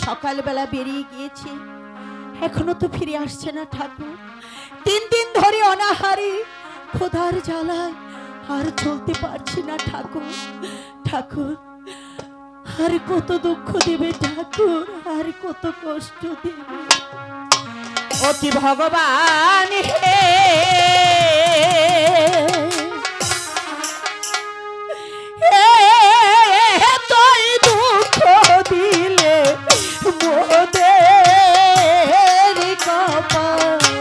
সকালবেলা বেরিয়ে গিয়েছে, এখনো তো ফিরে আসছে না ঠাকুর। 3 দিন ধরে অনাহারে খোদার জ্বালায় আর চলতে পারছি না ঠাকুর। ঠাকুর আর কত দুঃখ দেবে ঠাকুর, আর কত কষ্ট দেবে। ও কি ভগবান হে, তুই দুঃখ দিলে মোদের কপালে।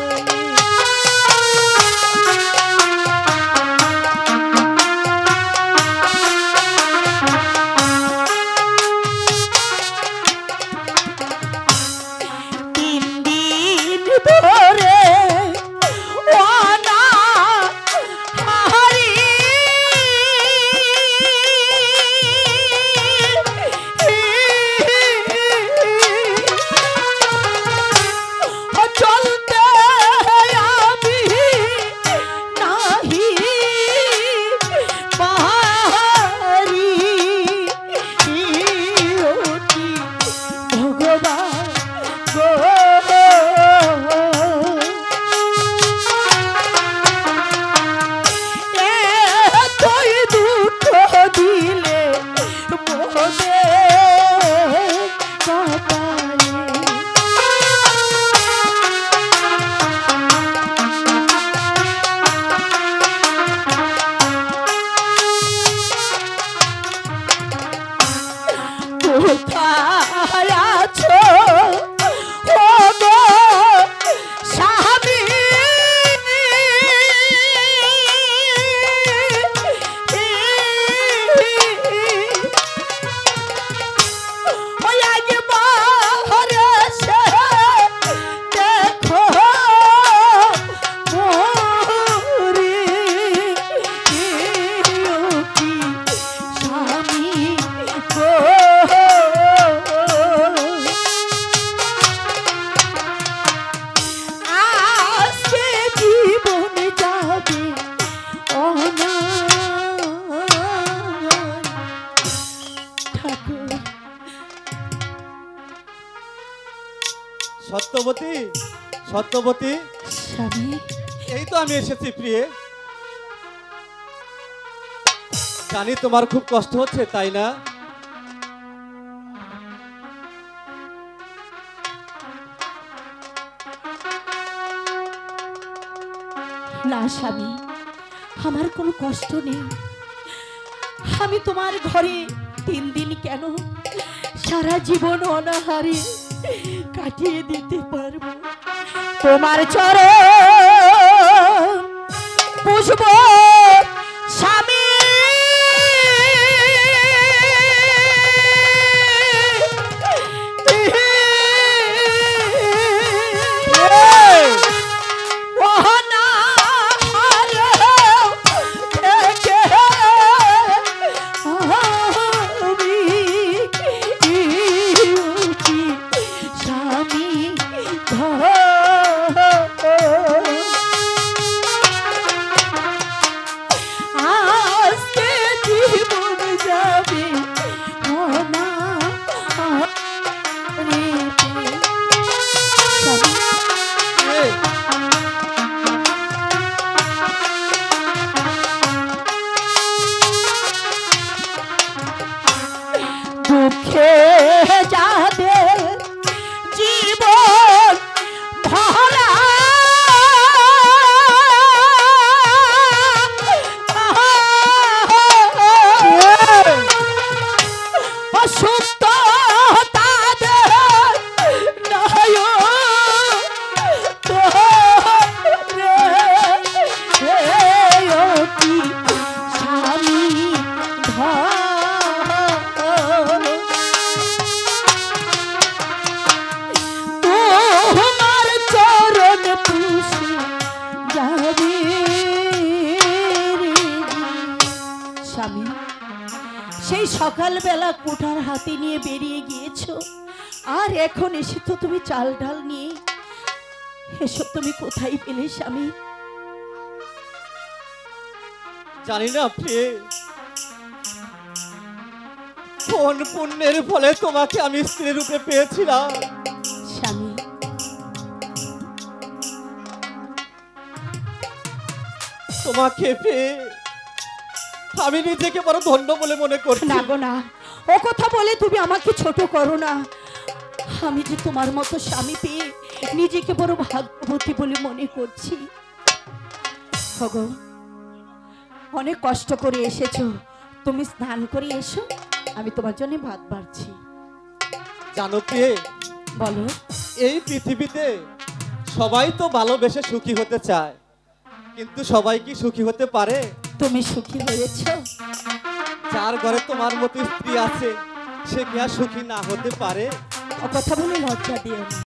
সত্যবতী, সত্যবতী, স্বামী এই তো আমি এসেছি প্রিয়ে। জানি তোমার খুব কষ্ট হচ্ছে, তাই না? না স্বামী, আমার কোনো কষ্ট নেই। আমি তোমার ঘরে 3 দিন কেন, সারা জীবন অনাহারে কাটিয়ে দিতে পারবো। তোমার চরণ পুষবো স্বামী, সেই সকালবেলা কোঠার হাতে নিয়ে বেরিয়ে গিয়েছো, আর এখন এসে তো তুমি চাল ডাল নিয়ে, এসব তুমি কোথায় পেলে স্বামী? জানি না প্রিয়ে, কোন পুণ্যের ফলে তোমাকে আমি স্ত্রী রূপে পেয়েছিলাম। স্বামী, তোমাকে পেয়ে আমি নিজেকে বড় ধন্য বলে মনে করছি। না গো না, ও কথা বলে তুমি আমাকে ছোট করো না। আমি যে তোমার মতো স্বামী পেয়ে নিজেকে বড় ভাগ্যবতী বলে মনে করছি। ওগো, অনেক কষ্ট করে এসেছো, তুমি স্নান করে এসো, আমি তোমার জন্য ভাত বাড়ছি। জানো প্রিয়ে, বলো। এই পৃথিবীতে সবাই তো ভালোবেসে সুখী হতে চায়, কিন্তু সবাই কি সুখী হতে পারে? তুমি সুখী হয়েছো? যার ঘরে তোমার মতো স্ত্রী আছে সে কি আর সুখী না হতে পারে? ও কথা বলে লজ্জা দিও না।